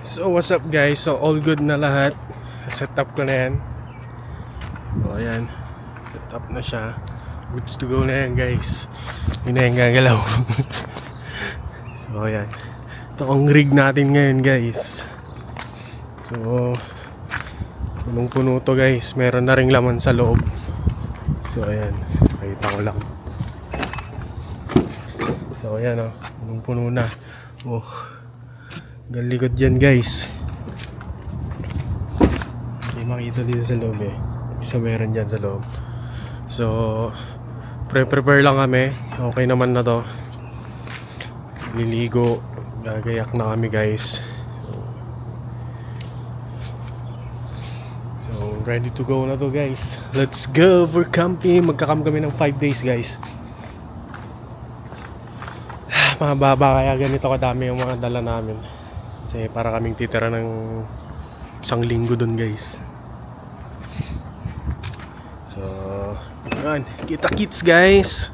So what's up guys? So all good na lahat. Set up ko na yan. O ayan. Set up na siya. Goods to go na yan guys. Hindi na yan gagalaw. So ayan. Ito ang rig natin ngayon guys. So punong puno to guys. Meron na ring laman sa loob. So ayan. Pakita ko lang. So ayan o. Punong puno na. Oh. Galikot dyan guys. Hindi makita dito sa loob eh. Isa meron dyan sa loob. So prepare lang kami. Okay naman na to. Liligo. Gagayak na kami guys. So ready to go na to guys. Let's go for camping. Magkakam kami ng 5 days guys. Mababa kaya ganito kadami yung mga dala namin. Kasi para kaming titira ng 1 linggo dun guys. So yun, kita-kits guys.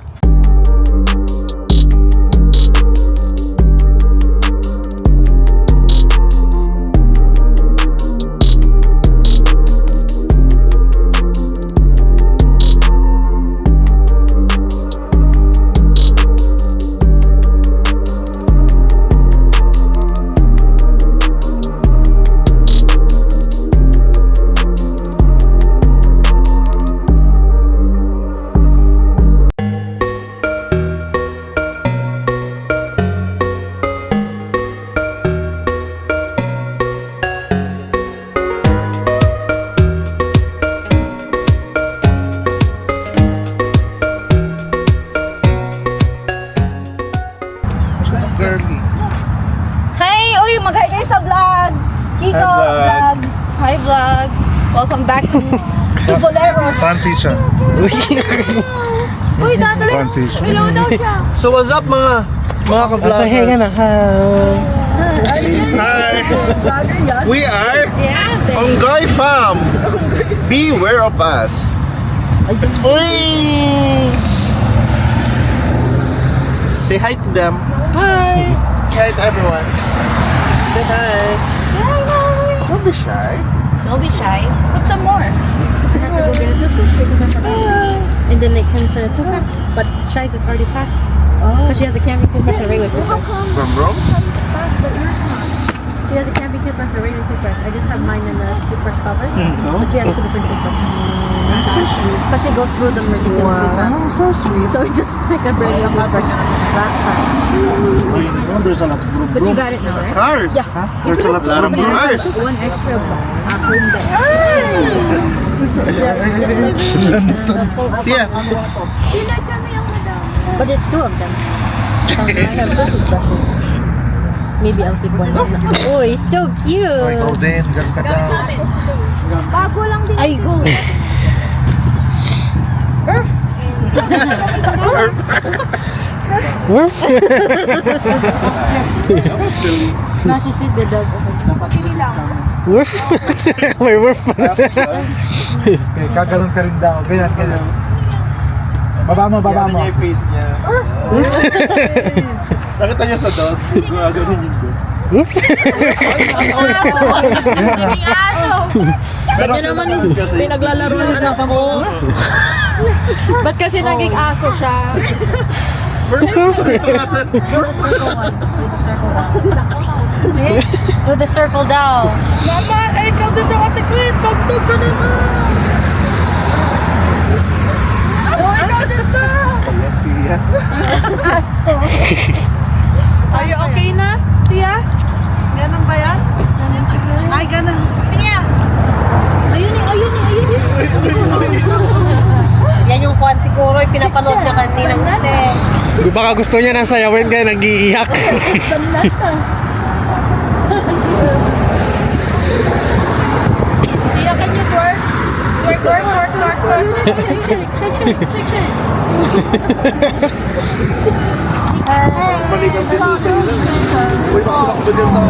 Mag-hi kayo sa vlog! Kiko vlog! Hi vlog! Welcome back to Bolero! Transition. Uy, dadali! Transition. Hello daw siya! So what's up mga ka-vlogger? Say hey ka na. Hi. Vlogger yan? We are Ongoy Farm. Beware of us. Uy! Say hi to them. Hi. Say hi to everyone. Say hi. Don't be shy. Don't be shy. Put some more. I have to go get a toothbrush because I forgot. And then it comes to the toothbrush. But Shi's is already packed. Because she has a camping toothbrush and a regular toothbrush. From Rome? She has a camping toothbrush and a regular toothbrush. I just have mine in the toothbrush cover. But she has 2 different toothbrushes. Because she goes through them ridiculously fast. So sweet. So we just like a brand new toothbrush last time. There's a lot of broom. But you got it now, right? Cars. Yeah. There's a lot of cars. One extra home there. See ya. But it's 2 of them. So I have 2 toothbrushes. Maybe I'll keep one. Oh, it's so cute. Ikaw din. Ganda daw. Bago lang din. Ay, go. Now she sees the dog over there. Woof. May woof pa na. Kagalan ka rin daw. Ganyan, ganyan. Baba mo, baba mo. Yan yung face niya. Nakita niya sa dog. Gaganin yung dog. Ba't yun naman pinaglalaro ng anak ko? Ba't kasi naging aso siya? Do the circle down. Mama, ikaw dito ate Queen. Tugtog ka naman. Oh, ikaw dito. Aso. Are you okay na? Siya? Ganun ba yan? Ay, ganun. Siya. Ayun eh, ayun eh, ayun eh. Yan yung kwan siguro, pinapanood niya kaninang step. Di baka gusto niya nang sayawin kaya nag-iiyak. Siya, can you twerk? Twerk, twerk, twerk, twerk, twerk. Malikang din sa sila. Uy, makakakbo dyan sa...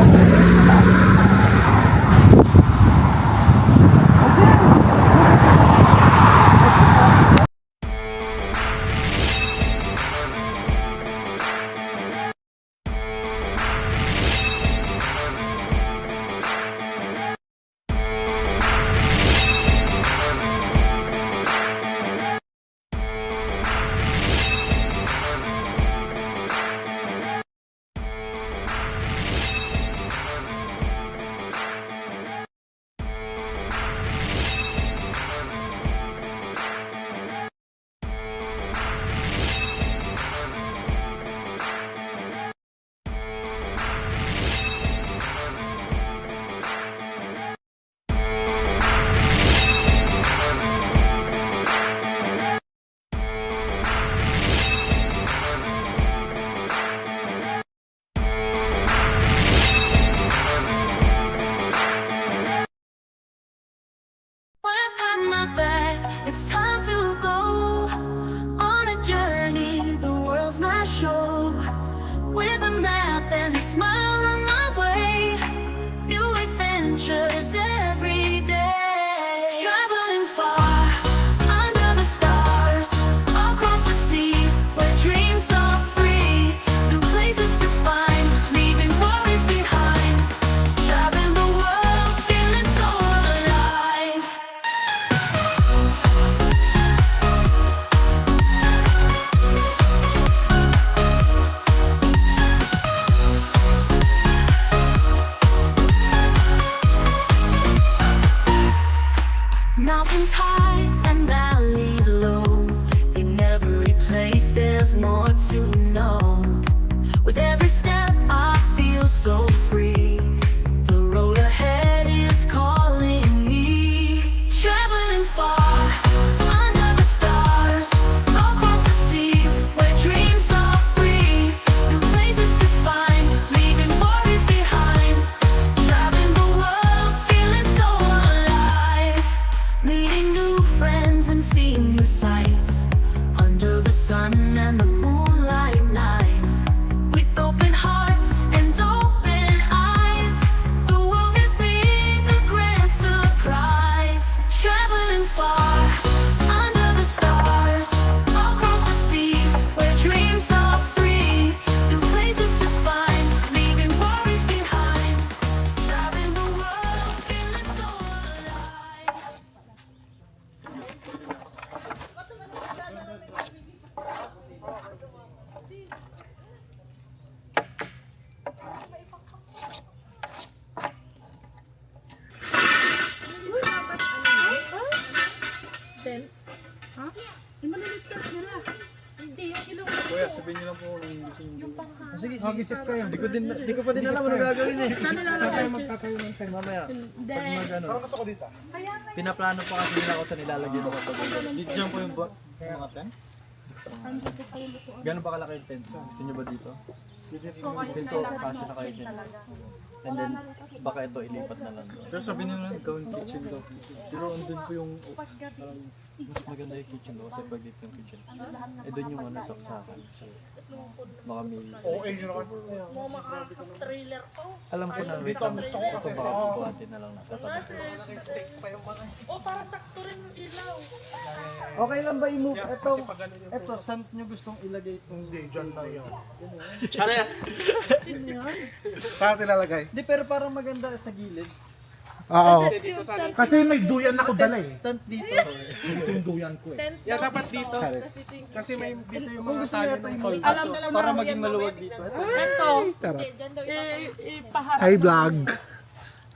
Sige, mag-isip kayo. Di ko pa din alam ano gagawin eh. Saan nilalagay? Tayo magtatayo ng tent. Mamaya. Hindi. Parang gusto ko dito. Pinaplano pa kasi nila ako sa nilalagay ko kapag dito dyan po yung mga tent. Gano'n ba kalaki yung tent? Gusto niyo ba dito? Dito, kasi na kayo dyan. And then, baka ito ilipat na lang. Pero sabi nila gawin kitchen daw. Pero andun po yung, parang mas maganda yung kitchen daw kasi pag dito yung kitchen. Eh doon yung ano, saksakan. So, baka may... Trailer ko. Alam ko na, dito gusto ko kasi baka bubuhatin na lang natatabi. Oh, para sakto rin yung ilaw. Okay lang ba i-move? Ito, saan nyo gustong ilagay itong... Hindi, dyan na yan. Para tilalagay? Hindi, pero parang maganda sa gilid. Oo. Kasi may duyan ako dala eh. Tent dito. Ito yung duyan ko eh. Yeah, dapat dito. Kasi may dito yung mga Gusto tayo niya ng ito sol. Alam na lang para maging maluwag dito. Ito. Ipaharap. Hi vlog.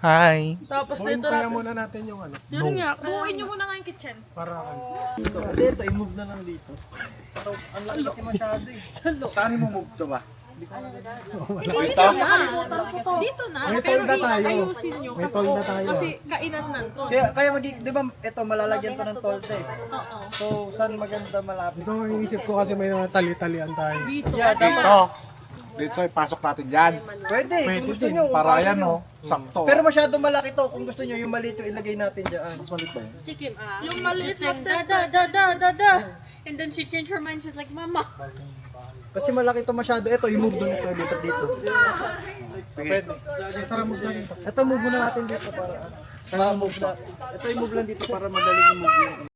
Hi. Tapos Buuin dito kaya natin. muna natin yung ano. Yun nga. Buuin nyo muna nga yung kitchen. Para ano. Hindi, ito, i-move na lang dito. So, ang laki kasi masyado eh. Saan mo move to ba? Dito na. Dito na. May Pero tolda tayo. ayusin nyo. May tolda tayo. Kasi kainan nan to. Kaya di ba, ito, malalagyan to ng tolda eh. Oo. So, saan maganda malapit? Ito ang inisip ko kasi may mga tali-talian tayo. Dito. Yeah, dapat. Oh. Dito pasok natin dyan. Pwede, kung gusto nyo. Para kung yan nyo. oh. Sakto. Pero masyado malaki to. Kung gusto nyo, yung maliit yung ilagay natin dyan. Mas maliit ba yun? Yung maliit na da. And then she changed her mind. She's like, Mama. Kasi malaki to masyado. Ito, i-move doon ito dito. Sige. Ito, move muna natin dito para move na. Ito, i-move lang dito para madaling i-move yun.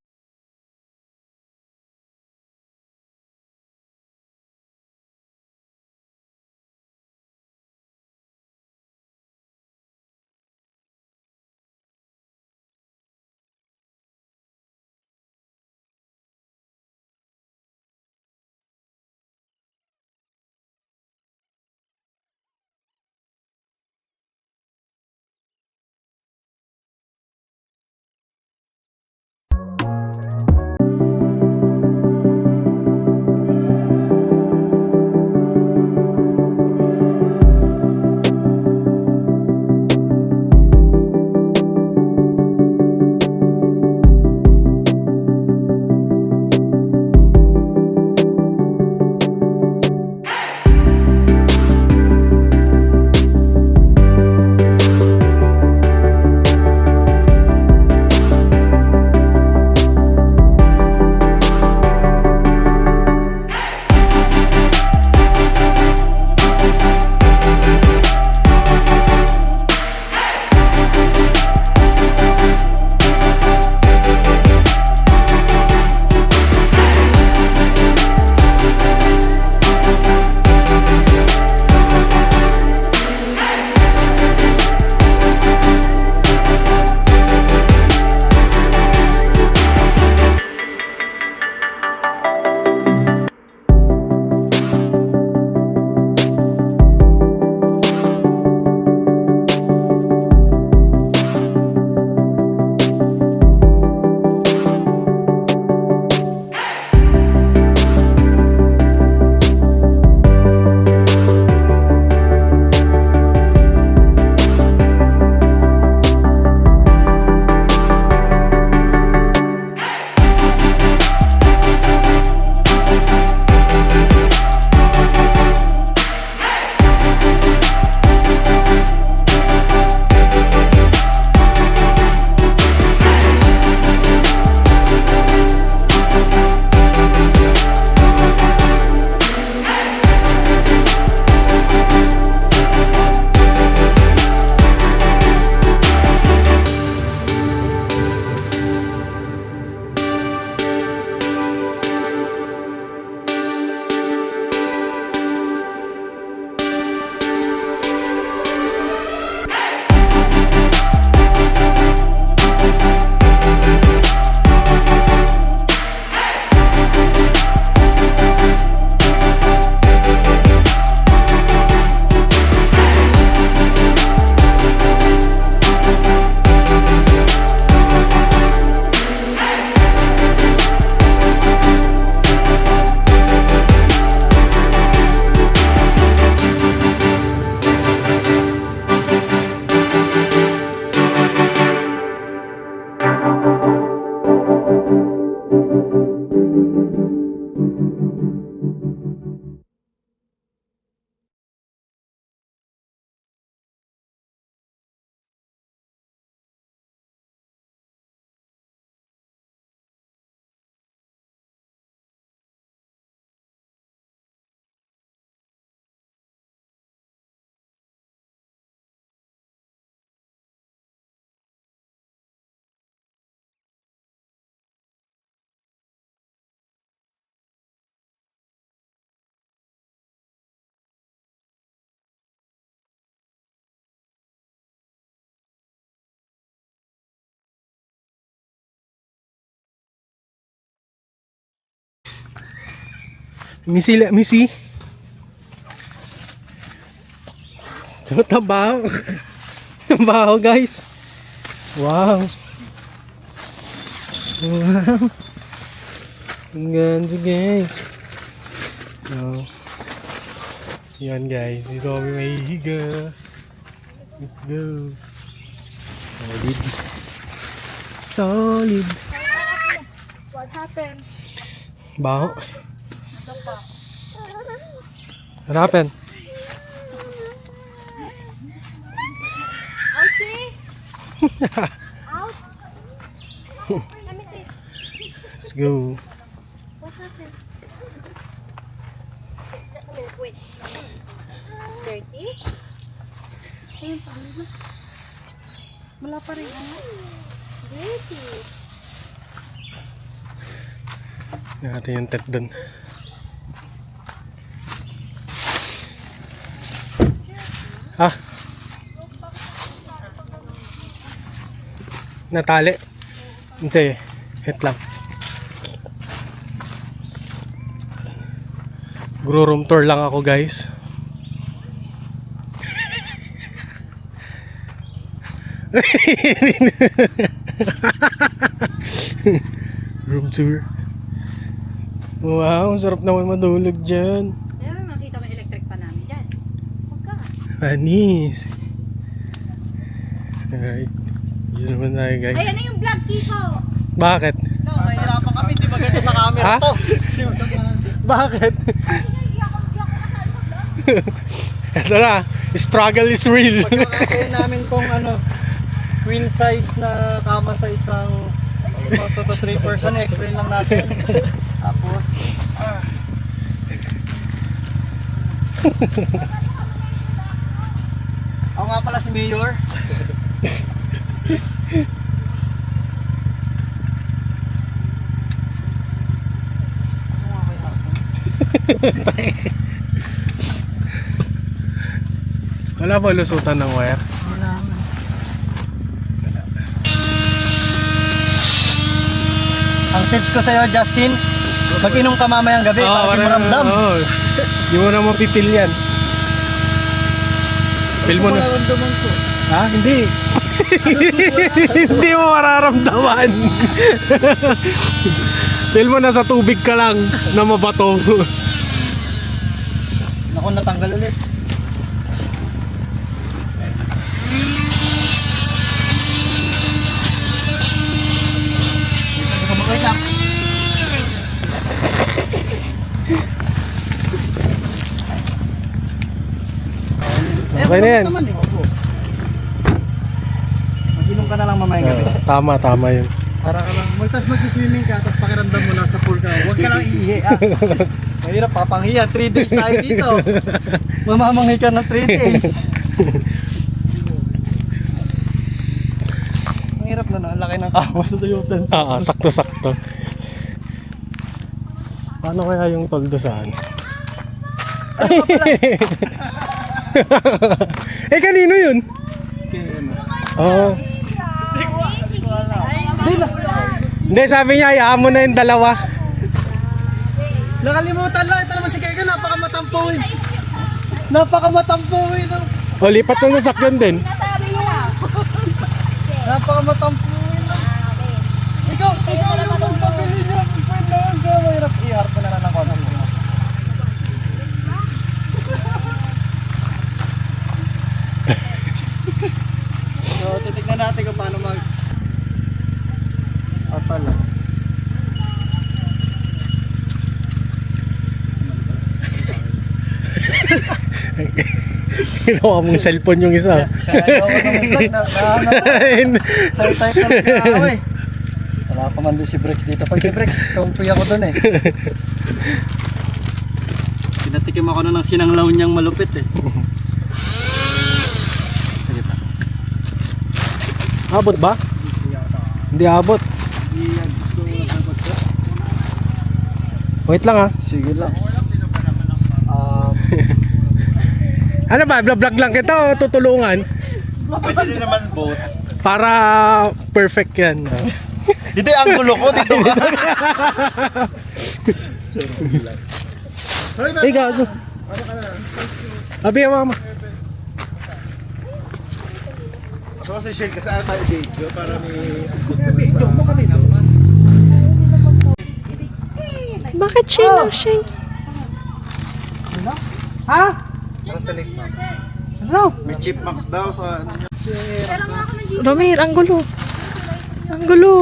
Missy? Tabaho. Tabaho guys. Wow. Wow. Ang ganda guys. So, yan guys. Dito kami mahihiga. Let's go. Solid. Solid. What happened? Baho. What happened? Ouchie! Ouch! Let me see. Let's go. What happened? Just a minute, wait. Dirty? Ayun, paano na? Wala pa rin ano. Dirty. Natin yung tet dun. Ah. Natali. Hindi. Hit lang. Room tour lang ako guys. Room tour. Wow, ang sarap naman madulog dyan. Di ba makita mo yung electric pa namin dyan? Huwag ka. Anis. Alright. Yun naman tayo guys. Ay, ano yung vlog, Kiko? Bakit? No, nahihirapan kami, di maganda sa camera Ha? to. Bakit? Hindi ako kasali sa vlog. Ito na. Struggle is real. Pagkakatayin namin tong ano, queen size na kama sa isang 2 to 3 person, explain lang natin. Tapos, ako nga pala si Mayor. Wala ba lusutan ng wire? Ang tips ko sa'yo, Justin, mag-inom ka mamayang gabi para di mo ramdam. Di mo na mapitil yan. Feel mo na. Nararamdaman ko. Ha? Hindi. Hindi mo mararamdaman. Feel mo na sa tubig ka lang na mabato. Naku, natanggal ulit. Wait lang. Okay na yan. Mag-inom ka na lang mamayang gabi. Tama yun. Para ka lang, mag-swimming ka, tapos pakiramdam mo nasa pool ka. Huwag ka lang iihi, ah. Mahirap, papanghiya. 3 days tayo dito. Mamamanghi ka ng 3 days. Mahirap na, no? Ang laki ng kawa sa yutan. Sakto-sakto. Paano kaya yung toldo saan? Eh, kanino yun? Oo. Hindi, sabi niya, hayaan mo na yung dalawa. Nakalimutan lang, ito naman si Kega, napakamatampuin. Napakamatampuin. O, lipat na nasakyan din. Nasabi niya. Napakamatampuin. Ikaw lang ang magpapili niya. Mahirap i-harap na lang ako ng mga. So, titignan natin kung paano mag... pala. Ginawa mong cellphone yung isa. Kaya ako ng vlog na sa title na ako eh. Wala pa man din si Brex dito. Pag si Brex, tumpuy ako dun eh. Pinatikim ako na ng sinanglaw niyang malupit eh. Sige pa. Abot ba? Hindi abot. Wait lang ah. Sige lang. Ano ba? Vlog lang kita o tutulungan? Pwede rin naman both. Para perfect yan. Dito ang gulo ko, dito ka. Hey, gago. Abi, mama. Ako kasi shake kasi ayaw tayo video para may... Bakit Shane lang Shane? Para sa lake ma'am. Ano? May chipmunks daw sa... Romir, ang gulo. Ang gulo.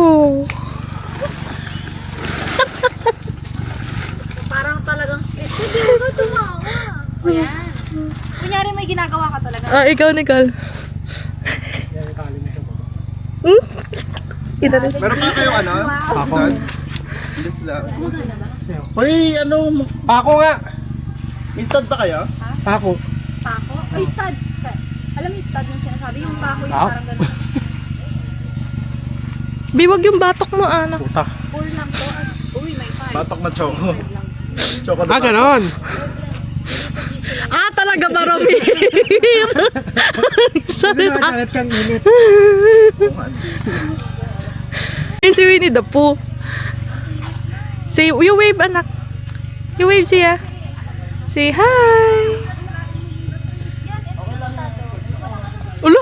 Parang talagang script. Hindi ko tumawa. O yan. Kunyari may ginagawa ka talaga. Ah, ikaw, Nicole. Meron pa kayong ano? Ako. Hindi sila. Hoy, ano? Pako nga. May stud ba kayo? Pako. Pako? Ay, stud. Alam mo yung stud yung sinasabi? Yung pako yung Ah. parang gano'n. Biwag yung batok mo, anak. Puta. Full lang to. Uy, may 5. Batok na choco. Choco na Ah, ganon. Ah, talaga ba, Romir? Sorry na. Bakit kang init? Si Winnie the Pooh. Say, you wave, anak. You wave siya. Say hi. Ulo.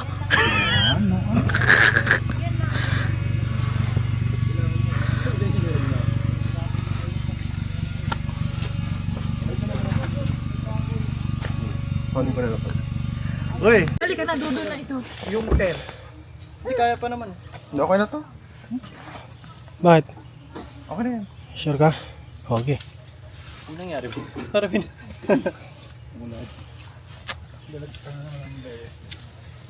Uy, Halika na, dudo na ito. Yung 10. Hindi kaya pa naman. okay na to. Bakit? Okay na yan. Sure ka? Okay. Ano nangyari po? Harapin.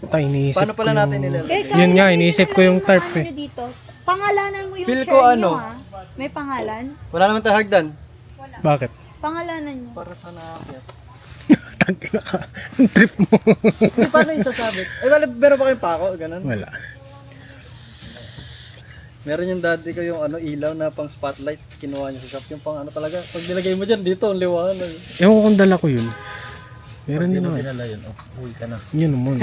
Puta, iniisip Paano pala ko natin yung- nilalagay? Yun nga, iniisip ko yung tarp Ano eh. nyo dito? Pangalanan mo yung Feel chair ko nyo, ano? ha? May pangalan? Wala naman tayo hagdan. Bakit? Pangalanan nyo. Para sa nakakit. Tangina ka. Ang trip mo. Hindi, paano isasabit? Eh, wala, meron ba kayong pako? Ganun. Wala. Meron yung dati ko yung ano, ilaw na pang spotlight. Kinuha niya sa shop. Yung pang ano talaga. Pag nilagay mo dyan, dito, ang liwanag. Ewan ko kung dala ko yun. Meron din naman. Dinala yun. Oh, uwi ka na. Yun naman.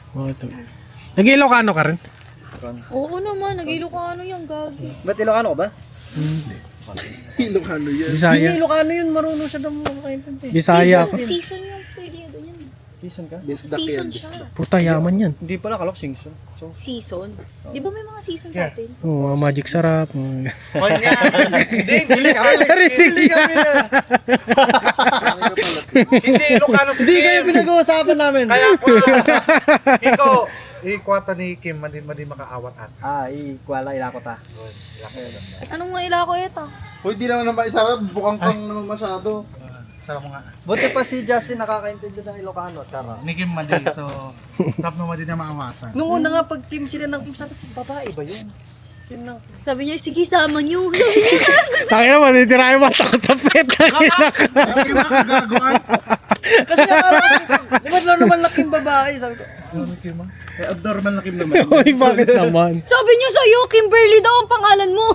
Bakit? Nag-Ilocano ka rin? Oo naman, nag-Ilocano yung gagi. Ba't Ilocano ka ba? Hindi. Ilocano yan. Bisaya. Hindi Ilocano yun, marunong siya daw makaintindi. Bisaya ako. Season yung pwede ganyan. Season ka? Bisdak Season yan. siya. Puta, yaman yan. Hindi pala, kalok Singson. So, Season? Di ba may mga season sa atin? Oo, mga magic sarap. hindi kami. Hindi kami na. Hindi, Ilocano si Hindi kayo Kim. pinag-uusapan namin. Kaya ko ikaw, ikwata ni Kim, madi makaawat at. Ah, ikwala, ilako ta. Anong nga ila ko ito? Hoy, di naman naman isarap. Bukang kang naman masyado. Sarap mo nga. Buti pa si Justin nakakaintindi ng Ilocano. Tara. Ni Kim madi, so top na madi na maawatan. Nung una nga pag team sila ng sabi ko, babae ba yun? Yun lang. Sabi niya, sige sama niyo. Sa akin naman, titirahin mo ako sa pet. Lagi na kagagawan. Kasi akala ko, di ba naman laking babae? Sabi ko, Eh, abnormal na Kim naman. Uy, bakit naman? Sabi niya sa'yo, Kimberly daw ang pangalan mo.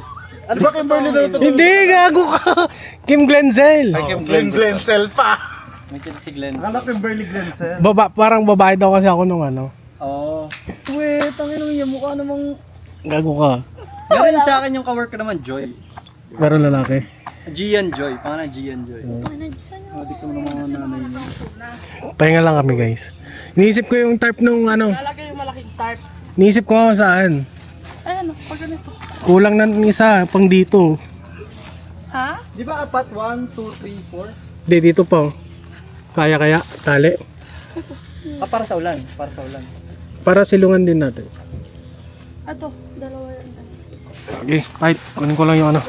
Ano ba Kimberly daw ito? Hindi, gago ka. Kim Glenzel. Ay, Kim Glenn Cell pa. may kid si Glenn. Akala Kimberly Glenzel. Parang babae daw kasi ako nung ano. Oo. Wait, ang ino niya, mukha namang... Gago ka. Gawin sa akin yung kawork ko naman, Joy. Pero lalaki. Gian Joy. Pangalan Gian Joy. Ano, saan niya? Hindi ko naman nanay niya. Pahinga lang kami, guys. Iniisip ko yung tarp nung ano. Lalagay yung malaking tarp. Iniisip ko kung saan. Ay, ano, pag ganito. Kulang na ng isa, pang dito. Ha? Di ba apat? 1, 2, 3, 4? Hindi, dito pa. Oh. Kaya, tali. Ah, para sa ulan. Para sa ulan. Para silungan din natin. Ato, dalawa lang. Okay, right. Kunin ko lang yung ano.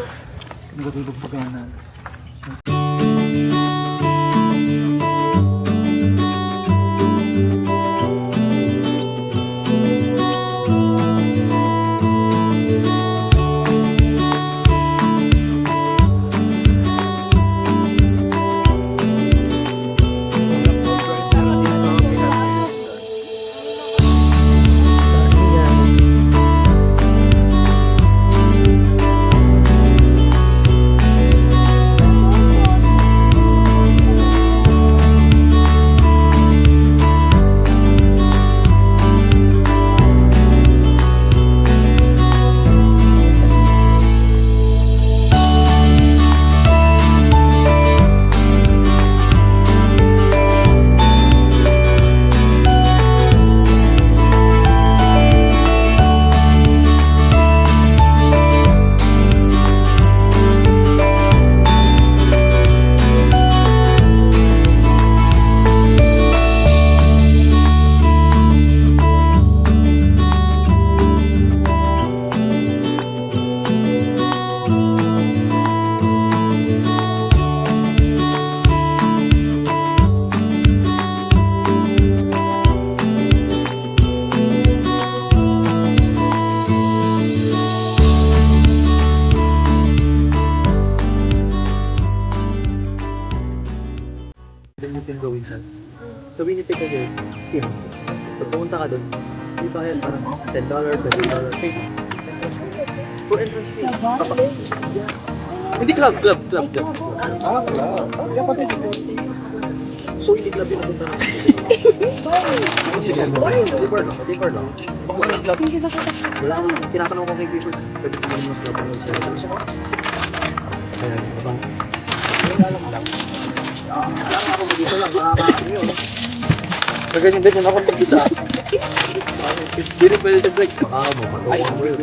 doon. Hindi bayad, parang $10, $20. For entrance fee. Hindi club. Ah, wala. Kaya pati dito. So, hindi club yung napunta natin. Sige, deeper lang. Baka wala club. Wala akong tinatanong ko kay Clippers. Pwede ko mas club ang sa'yo. Ayan, abang. Alam lang. Alam ako mag-isa lang, makakakin yun. Ganyan ako mag-isa. Hindi rin pwede sa break. Baka mo, matawag mo yun.